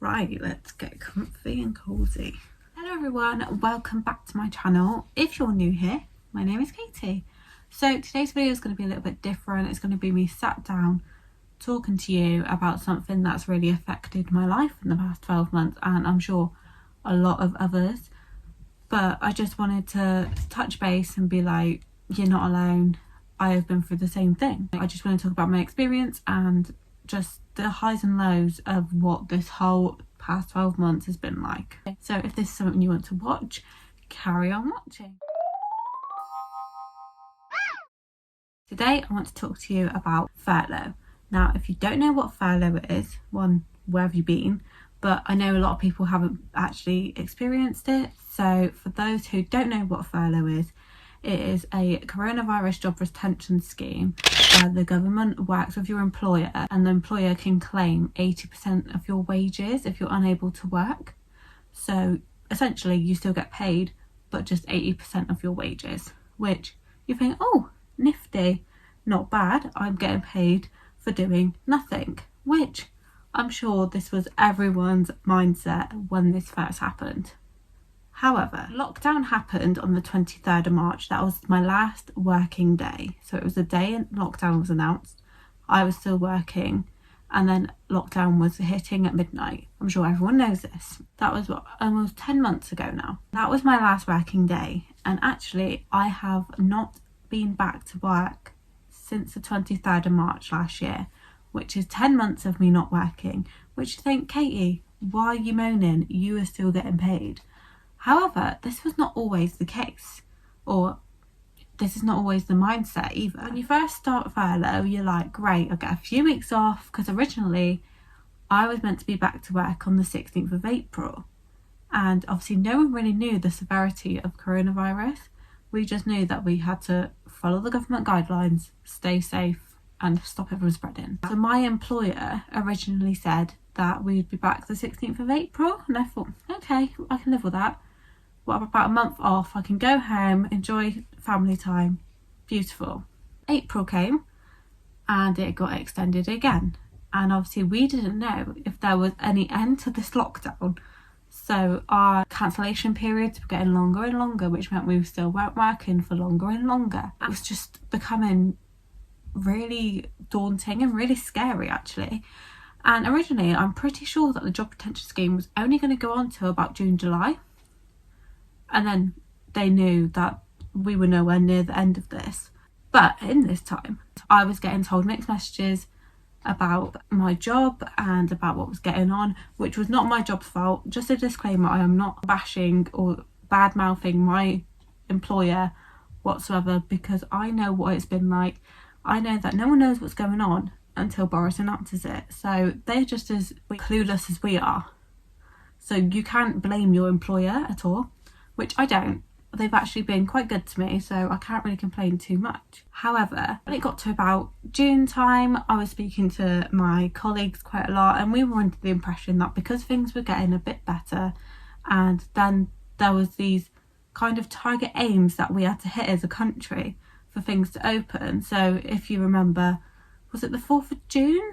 Right, let's get comfy and cozy. Hello everyone, welcome back to my channel. If you're new here, my name is Katie. So today's video is going to be a little bit different. It's going to be me sat down talking to you about something that's really affected my life in the past 12 months, and I'm sure a lot of others. But I just wanted to touch base and be like, you're not alone. I have been through the same thing. I just want to talk about my experience and just the highs and lows of what this whole past 12 months has been like. So if this is something you want to watch, carry on watching. Today I want to talk to you about furlough. Now, if you don't know what furlough is, one, where have you been? But I know a lot of people haven't actually experienced it. So for those who don't know what furlough is, it is a coronavirus job retention scheme where the government works with your employer and the employer can claim 80% of your wages if you're unable to work. So essentially you still get paid, but just 80% of your wages, which you think, oh, nifty, not bad. I'm getting paid for doing nothing, which I'm sure this was everyone's mindset when this first happened. However, lockdown happened on the 23rd of March. That was my last working day. So it was the day lockdown was announced. I was still working, and then lockdown was hitting at midnight. I'm sure everyone knows this. That was almost 10 months ago now. That was my last working day. And actually, I have not been back to work since the 23rd of March last year, which is 10 months of me not working. Which you think, Katie, why are you moaning? You are still getting paid. However, this was not always the case, or this is not always the mindset either. When you first start furlough, you're like, great, I'll get a few weeks off, because originally I was meant to be back to work on the 16th of April. And obviously no one really knew the severity of coronavirus. We just knew that we had to follow the government guidelines, stay safe, and stop everyone spreading. So my employer originally said that we'd be back the 16th of April, and I thought, okay, I can live with that. Well, about a month off, I can go home, enjoy family time. Beautiful. April came and it got extended again. And obviously we didn't know if there was any end to this lockdown. So our cancellation periods were getting longer and longer, which meant we still weren't working for longer and longer. It was just becoming really daunting and really scary, actually. And originally, I'm pretty sure that the job retention scheme was only going to go on till about June, July. And then they knew that we were nowhere near the end of this. But in this time, I was getting told mixed messages about my job and about what was getting on, which was not my job's fault. Just a disclaimer, I am not bashing or bad-mouthing my employer whatsoever, because I know what it's been like. I know that no one knows what's going on until Boris announces it. So they're just as clueless as we are. So you can't blame your employer at all, which I don't. They've actually been quite good to me, so I can't really complain too much. However, when it got to about June time, I was speaking to my colleagues quite a lot, and we were under the impression that because things were getting a bit better, and then there was these kind of target aims that we had to hit as a country for things to open. So if you remember, was it the 4th of June?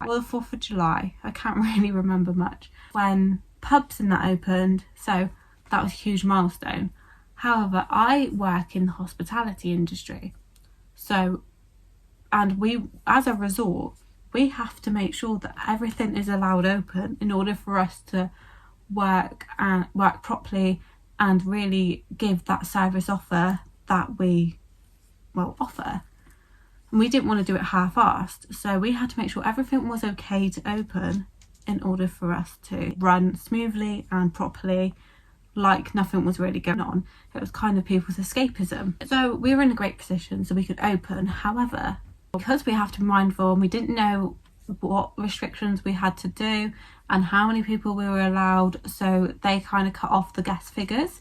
Or the 4th of July? I can't really remember much. When pubs and that opened, so that was a huge milestone. However, I work in the hospitality industry. So, and we, as a resort, we have to make sure that everything is allowed open in order for us to work properly and really give that service offer that we, offer. And we didn't want to do it half-assed. So we had to make sure everything was okay to open in order for us to run smoothly and properly, like nothing was really going on. It was kind of people's escapism. So we were in a great position so we could open. However, because we have to be mindful and we didn't know what restrictions we had to do and how many people we were allowed, so they kind of cut off the guest figures,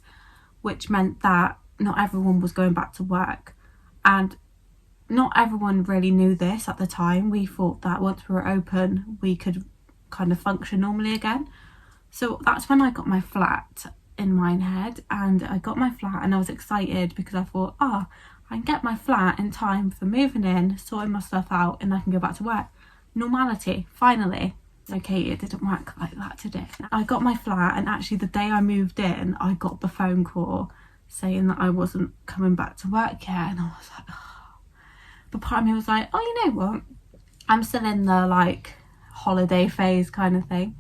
which meant that not everyone was going back to work. And not everyone really knew this at the time. We thought that once we were open, we could kind of function normally again. So that's when I got my flat in my head, and I got my flat and I was excited because I thought, I can get my flat in time for moving in, sorting my stuff out, and I can go back to work. Normality, finally. Okay, it didn't work like that today. I got my flat, and actually the day I moved in, I got the phone call saying that I wasn't coming back to work yet, and I was like, oh. But part of me was like, oh, you know what? I'm still in the like holiday phase kind of thing.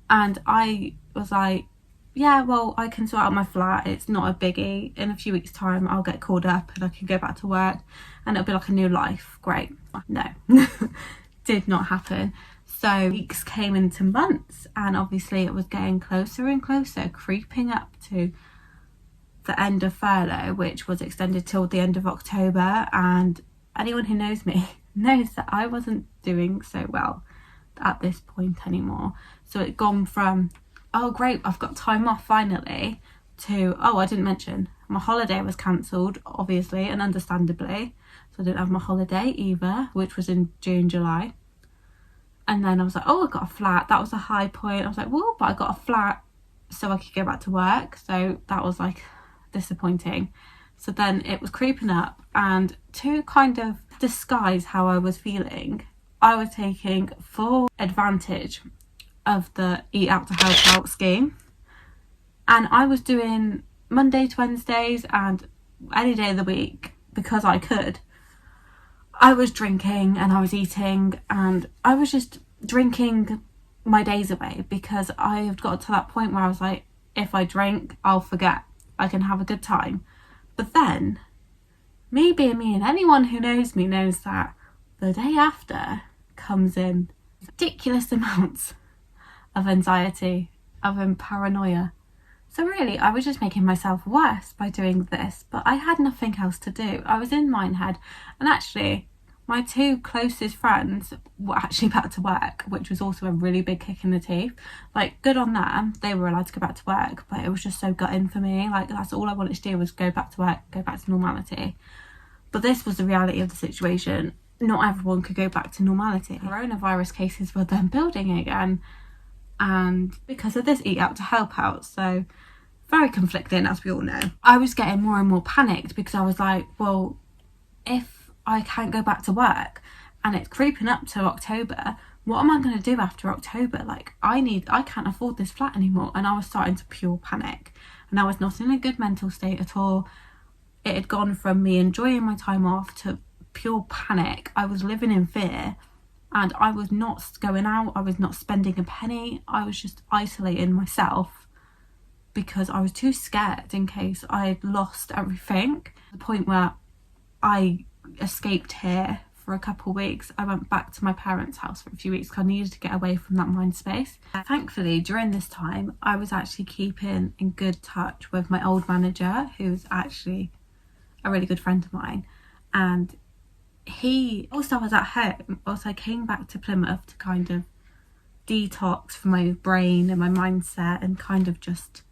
And I was like, yeah, well, I can sort out my flat. It's not a biggie. In a few weeks' time, I'll get called up and I can go back to work and it'll be like a new life. Great. No, did not happen. So weeks came into months, and obviously it was getting closer and closer, creeping up to the end of furlough, which was extended till the end of October. And anyone who knows me knows that I wasn't doing so well at this point anymore. So it gone from, oh great, I've got time off finally, to, oh, I didn't mention my holiday was cancelled, obviously and understandably, so I didn't have my holiday either, which was in June, July. And then I was like, oh, I got a flat. That was a high point. I was like, well, but I got a flat so I could go back to work, so that was like disappointing. So then it was creeping up, and to kind of disguise how I was feeling, I was taking full advantage of the Eat Out to Help Out scheme, and I was doing Monday to Wednesdays and any day of the week, because I could. I was drinking and I was eating, and I was just drinking my days away, because I had got to that point where I was like, if I drink, I'll forget. I can have a good time. But then, me being me, and anyone who knows me knows that the day after comes in ridiculous amounts of anxiety, of paranoia. So really, I was just making myself worse by doing this, but I had nothing else to do. I was in Minehead, and actually my two closest friends were actually back to work, which was also a really big kick in the teeth. Like, good on them, they were allowed to go back to work, but it was just so gutting for me. Like, that's all I wanted to do, was go back to work, go back to normality. But this was the reality of the situation. Not everyone could go back to normality. Coronavirus cases were then building again, and because of this Eat Out to Help Out, so very conflicting, as we all know. I was getting more and more panicked, because I was like, well, if I can't go back to work and it's creeping up to October, what am I going to do after October? Like, I can't afford this flat anymore. And I was starting to pure panic, and I was not in a good mental state at all. It had gone from me enjoying my time off to pure panic. I was living in fear, and I was not going out. I was not spending a penny. I was just isolating myself, because I was too scared in case I had lost everything. The point where I escaped here for a couple of weeks. I went back to my parents' house for a few weeks because I needed to get away from that mind space. Thankfully, during this time, I was actually keeping in good touch with my old manager, who's actually a really good friend of mine. And he, also was at home, also came back to Plymouth to kind of detox for my brain and my mindset and kind of just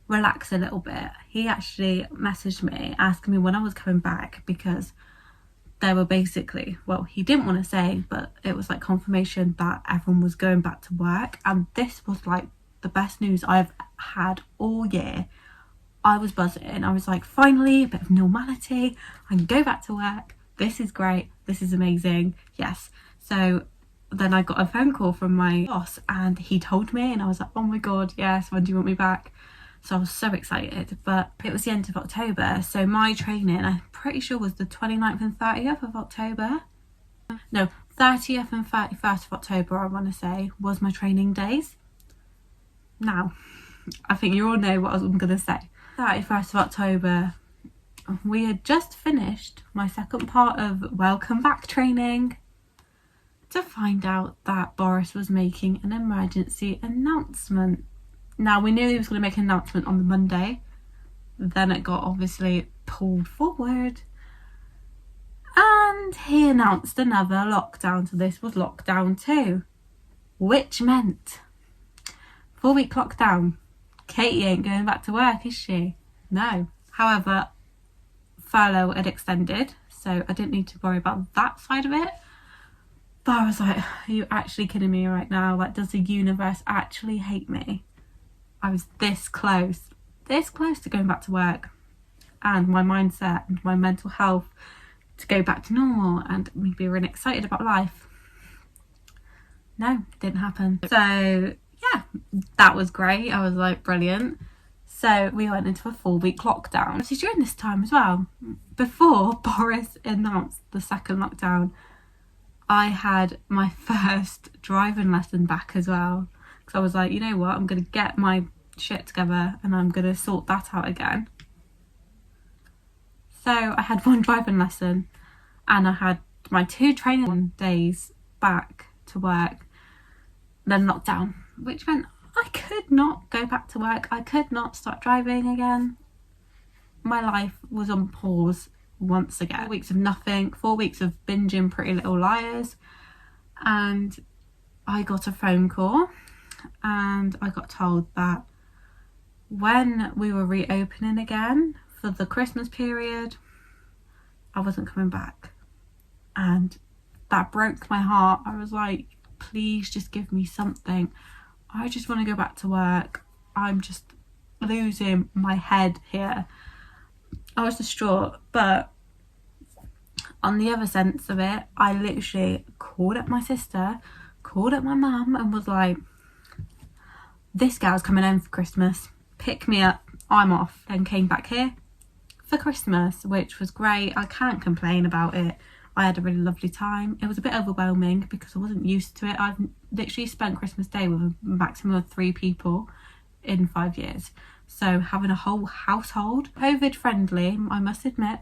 relax a little bit. He actually messaged me asking me when I was coming back, because they were basically, well, he didn't want to say, but it was like confirmation that everyone was going back to work. And this was like the best news I've had all year. I was buzzing. I was like, finally, a bit of normality. I can go back to work. This is great. This is amazing. Yes. So then I got a phone call from my boss, and he told me, and I was like, oh my God, yes, when do you want me back? So I was so excited. But it was the end of October, so my training, I'm pretty sure, was the 29th and 30th of October. No, 30th and 31st of October, I want to say, was my training days. Now, I think you all know what I'm going to say. 31st of October, we had just finished my second part of Welcome Back training, to find out that Boris was making an emergency announcement. Now, we knew he was going to make an announcement on the Monday. Then it got obviously pulled forward. And he announced another lockdown. So this was lockdown 2. Which meant 4-week lockdown. Katie ain't going back to work, is she? No. However, furlough had extended, so I didn't need to worry about that side of it. But I was like, are you actually kidding me right now? Like, does the universe actually hate me? I was this close to going back to work, and my mindset and my mental health to go back to normal and me be really excited about life. no, didn't happen. So yeah, that was great. I was like, brilliant. So we went into a 4-week lockdown. So during this time as well, before Boris announced the second lockdown, I had my first driving lesson back as well. Because I was like, you know what, I'm going to get my shit together and I'm going to sort that out again. So I had one driving lesson and I had my 2 training days back to work, then lockdown, which meant I could not go back to work. I could not start driving again. My life was on pause once again. 4 weeks of nothing, 4 weeks of binging Pretty Little Liars, and I got a phone call and I got told that when we were reopening again for the Christmas period, I wasn't coming back. And that broke my heart. I was like, please just give me something. I just want to go back to work. I'm just losing my head here. I was distraught, but on the other sense of it, I literally called up my sister, called up my mum and was like, this girl's coming home for Christmas. Pick me up, I'm off. Then came back here for Christmas, which was great. I can't complain about it. I had a really lovely time. It was a bit overwhelming because I wasn't used to it. I've literally spent Christmas Day with a maximum of 3 people in 5 years. So having a whole household, COVID friendly, I must admit,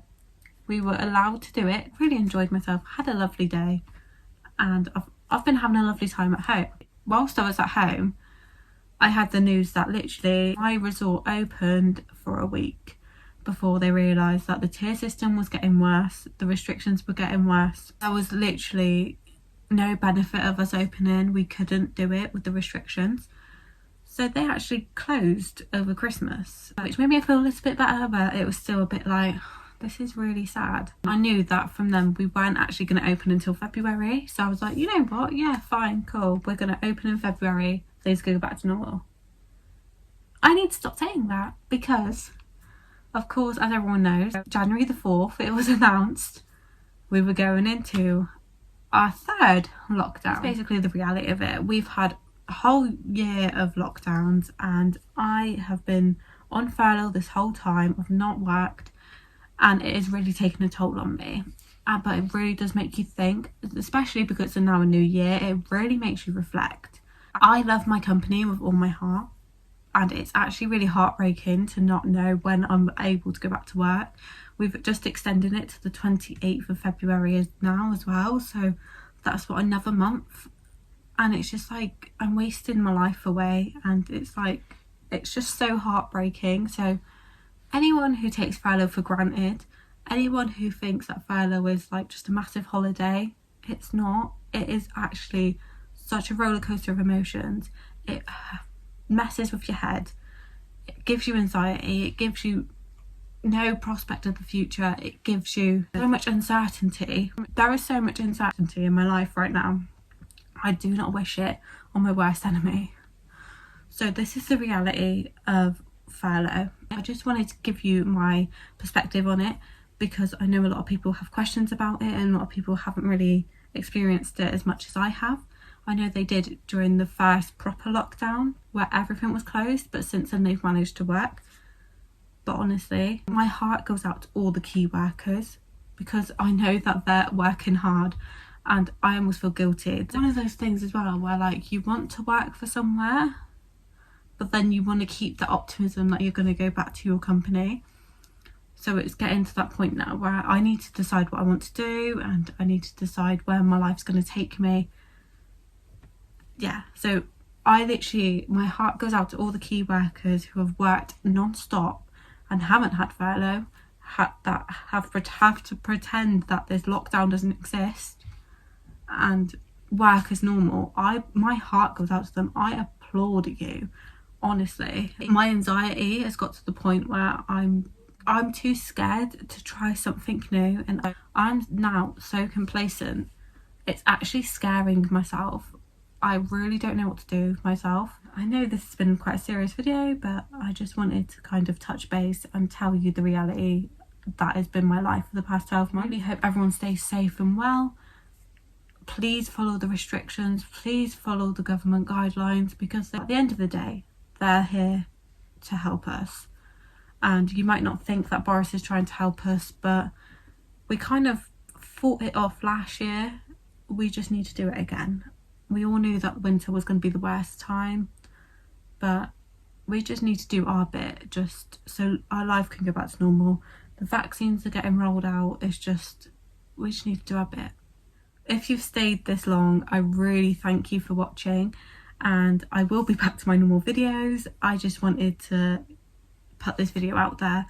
we were allowed to do it. Really enjoyed myself, had a lovely day, and I've been having a lovely time at home. Whilst I was at home, I had the news that literally my resort opened for a week before they realised that the tier system was getting worse, the restrictions were getting worse. There was literally no benefit of us opening. We couldn't do it with the restrictions. So they actually closed over Christmas, which made me feel a little bit better, but it was still a bit like, this is really sad. I knew that from them we weren't actually going to open until February. So I was like, you know what? Yeah, fine, cool. We're going to open in February. Things go back to normal. I need to stop saying that because, of course, as everyone knows, January the 4th, it was announced we were going into our 3rd lockdown. That's basically the reality of it. We've had a whole year of lockdowns and I have been on furlough this whole time. I've not worked and it is really taking a toll on me. But it really does make you think, especially because it's now a new year, it really makes you reflect. I love my company with all my heart. And it's actually really heartbreaking to not know when I'm able to go back to work. We've just extended it to the 28th of February now as well. So that's what, another month. And it's just like, I'm wasting my life away. And it's like, it's just so heartbreaking. So anyone who takes furlough for granted, anyone who thinks that furlough is like just a massive holiday, it's not. It is actually such a roller coaster of emotions. It messes with your head, it gives you anxiety, it gives you no prospect of the future, it gives you so much uncertainty. There is so much uncertainty in my life right now. I do not wish it on my worst enemy. So this is the reality of furlough. I just wanted to give you my perspective on it because I know a lot of people have questions about it and a lot of people haven't really experienced it as much as I have. I know they did during the first proper lockdown where everything was closed, but since then they've managed to work. But honestly, my heart goes out to all the key workers because I know that they're working hard and I almost feel guilty. It's one of those things as well where like you want to work for somewhere, but then you want to keep the optimism that you're going to go back to your company. So it's getting to that point now where I need to decide what I want to do and I need to decide where my life's going to take me. Yeah, so I literally, my heart goes out to all the key workers who have worked non-stop and haven't had furlough, that have to pretend that this lockdown doesn't exist and work as normal. My heart goes out to them. I applaud you, honestly. My anxiety has got to the point where I'm too scared to try something new and I'm now so complacent. It's actually scaring myself. I really don't know what to do with myself. I know this has been quite a serious video, but I just wanted to kind of touch base and tell you the reality that has been my life for the past 12 months. I really hope everyone stays safe and well. please follow the restrictions, please follow the government guidelines, because at the end of the day, they're here to help us. And you might not think that Boris is trying to help us, but we kind of fought it off last year. We just need to do it again. We all knew that winter was going to be the worst time, but we just need to do our bit just so our life can go back to normal. The vaccines are getting rolled out. We just need to do our bit. If you've stayed this long, I really thank you for watching, and I will be back to my normal videos. I just wanted to put this video out there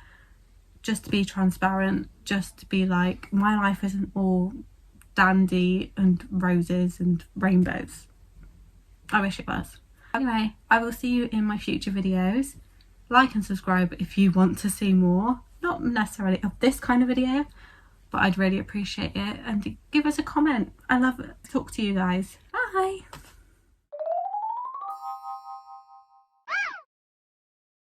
just to be transparent, just to be like, my life isn't all dandy and roses and rainbows. I wish it was. Anyway, I will see you in my future videos. Like and subscribe if you want to see more, not necessarily of this kind of video, but I'd really appreciate it. And give us a comment. I love to talk to you guys. Bye.